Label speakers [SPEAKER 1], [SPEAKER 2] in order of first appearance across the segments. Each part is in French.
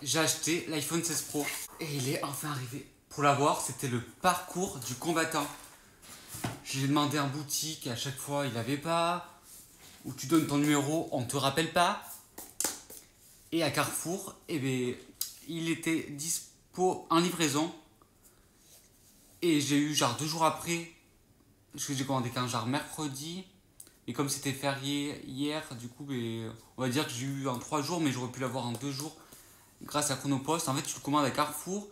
[SPEAKER 1] J'ai acheté l'iPhone 16 Pro et il est enfin arrivé. Pour l'avoir, c'était le parcours du combattant. J'ai demandé en boutique et à chaque fois il n'avait pas. Ou tu donnes ton numéro, on ne te rappelle pas. Et à Carrefour, eh ben, il était dispo en livraison. Et j'ai eu genre 2 jours après, parce que j'ai commandé quand genre mercredi. Et comme c'était férié hier, du coup, ben, on va dire que j'ai eu en 3 jours, mais j'aurais pu l'avoir en 2 jours grâce à Chronopost. En fait, tu le commandes à Carrefour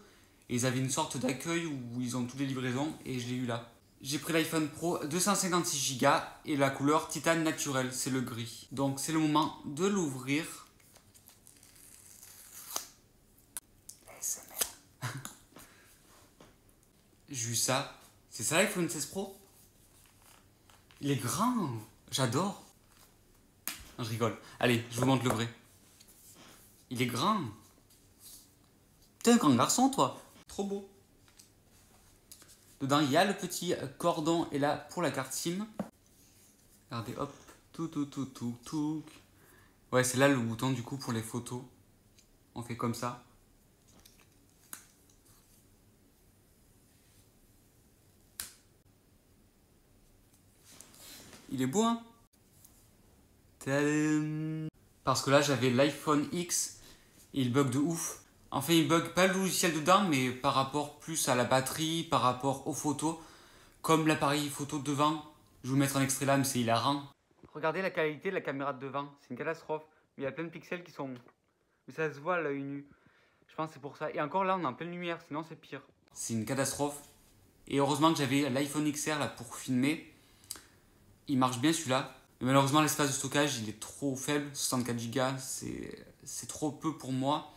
[SPEAKER 1] et ils avaient une sorte d'accueil où ils ont toutes les livraisons et je l'ai eu là. J'ai pris l'iPhone Pro 256 Go et la couleur titane naturelle, c'est le gris. Donc c'est le moment de l'ouvrir. J'ai eu ça. C'est ça l'iPhone 16 Pro? Il est grand. J'adore. Non, je rigole. Allez, je vous montre le vrai. Il est grand. T'es un grand garçon, toi. Trop beau. Dedans, il y a le petit cordon et là pour la carte SIM. Regardez, hop. Tout. Ouais, c'est là le bouton du coup pour les photos. On fait comme ça. Il est beau, hein? Tadam. Parce que là, j'avais l'iPhone X et il bug de ouf. Enfin, il bug pas le logiciel dedans, mais par rapport plus à la batterie, par rapport aux photos. Comme l'appareil photo de devant, je vais vous mettre un extrait là, mais c'est hilarant. Regardez la qualité de la caméra de devant, c'est une catastrophe. Il y a plein de pixels qui sont... Mais ça se voit à l'œil nu. Je pense que c'est pour ça. Et encore là, on est en pleine lumière, sinon c'est pire. C'est une catastrophe. Et heureusement que j'avais l'iPhone XR là pour filmer. Il marche bien celui-là. Mais malheureusement, l'espace de stockage, il est trop faible. 64 Go, c'est trop peu pour moi.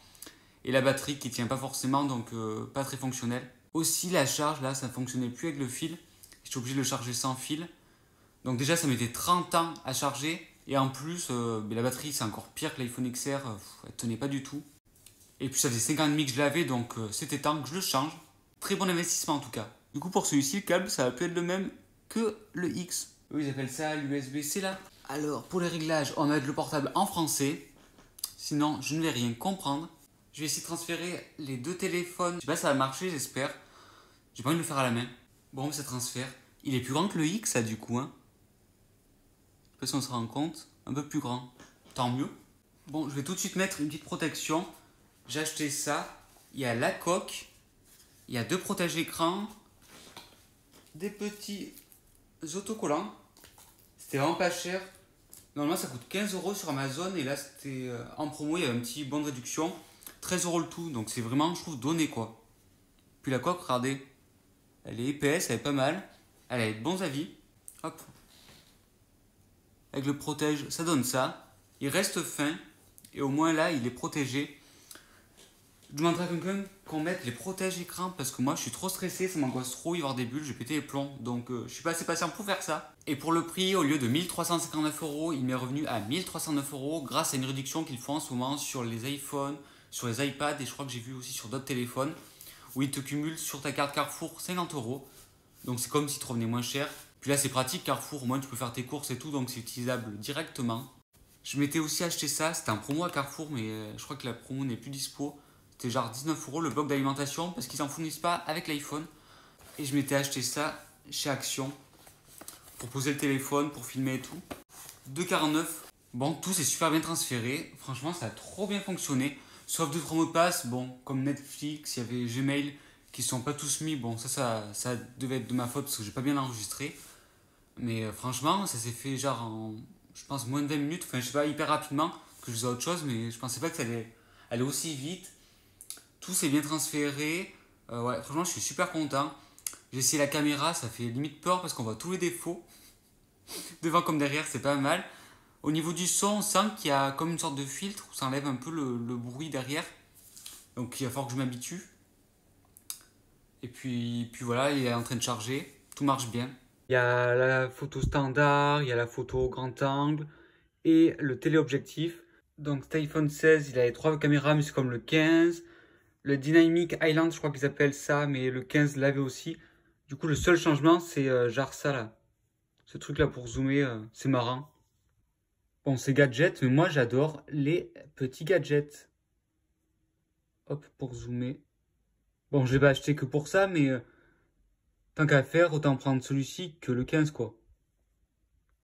[SPEAKER 1] Et la batterie qui tient pas forcément, donc pas très fonctionnelle. Aussi, la charge, là, ça ne fonctionnait plus avec le fil. J'étais obligé de le charger sans fil. Donc déjà, ça mettait 30 ans à charger. Et en plus, la batterie, c'est encore pire que l'iPhone XR. Elle tenait pas du tout. Et puis ça faisait 5 ans et demi que je l'avais, donc c'était temps que je le change. Très bon investissement en tout cas. Du coup, pour celui-ci, le câble, ça va plus être le même que le X. Eux, ils appellent ça l'USB-C là. Alors, pour les réglages, on va mettre le portable en français. Sinon, je ne vais rien comprendre. Je vais essayer de transférer les 2 téléphones. Je sais pas si ça va marcher, j'espère. J'ai pas envie de le faire à la main. Bon, ça transfère. Il est plus grand que le X, ça, du coup. Hein. Je sais pas si on se rend compte. Un peu plus grand. Tant mieux. Bon, je vais tout de suite mettre une petite protection. J'ai acheté ça. Il y a la coque. Il y a 2 protège-écrans. Des petits autocollants. C'était vraiment pas cher. Normalement, ça coûte 15 € sur Amazon. Et là, c'était en promo. Il y avait un petit bon de réduction. 13 € le tout. Donc, c'est vraiment, je trouve, donné quoi. Puis la coque, regardez. Elle est épaisse, elle est pas mal. Elle a de bons avis. Hop. Avec le protège, ça donne ça. Il reste fin. Et au moins là, il est protégé. Je demanderai à quelqu'un qu'on mette les protèges écrans parce que moi je suis trop stressé, ça m'angoisse trop y avoir des bulles, je vais péter les plombs. Donc je suis pas assez patient pour faire ça. Et pour le prix, au lieu de 1359 €, il m'est revenu à 1309 € grâce à une réduction qu'ils font en ce moment sur les iPhones, sur les iPads et je crois que j'ai vu aussi sur d'autres téléphones où ils te cumulent sur ta carte Carrefour 50 €. Donc c'est comme si tu revenais moins cher. Puis là c'est pratique Carrefour, au moins tu peux faire tes courses et tout, donc c'est utilisable directement. Je m'étais aussi acheté ça, c'était un promo à Carrefour mais je crois que la promo n'est plus dispo. C'était genre 19 € le bloc d'alimentation parce qu'ils n'en fournissent pas avec l'iPhone. Et je m'étais acheté ça chez Action pour poser le téléphone, pour filmer et tout. 2,49 €. Bon, tout s'est super bien transféré. Franchement, ça a trop bien fonctionné. Sauf 2-3 mots de passe. Bon, comme Netflix, il y avait Gmail qui ne sont pas tous mis. Bon, ça devait être de ma faute parce que j'ai pas bien enregistré. Mais franchement, ça s'est fait genre en, je pense, moins de 20 minutes. Enfin, je sais pas, hyper rapidement. Que je faisais autre chose, mais je pensais pas que ça allait aller aussi vite. Tout s'est bien transféré. Ouais, franchement, je suis super content. J'ai essayé la caméra, ça fait limite peur parce qu'on voit tous les défauts. Devant comme derrière, c'est pas mal. Au niveau du son, on sent qu'il y a comme une sorte de filtre où ça enlève un peu le bruit derrière. Donc il va falloir que je m'habitue. Et puis voilà, il est en train de charger. Tout marche bien. Il y a la photo standard, il y a la photo grand angle et le téléobjectif. Donc cet iPhone 16, il a les 3 caméras, mais c'est comme le 15. Le Dynamic Island, je crois qu'ils appellent ça, mais le 15 l'avait aussi. Du coup, le seul changement, c'est genre ça là. Ce truc là pour zoomer, c'est marrant. Bon, c'est gadget, mais moi j'adore les petits gadgets. Hop, pour zoomer. Bon, je l'ai pas acheté que pour ça, mais tant qu'à faire, autant prendre celui-ci que le 15, quoi.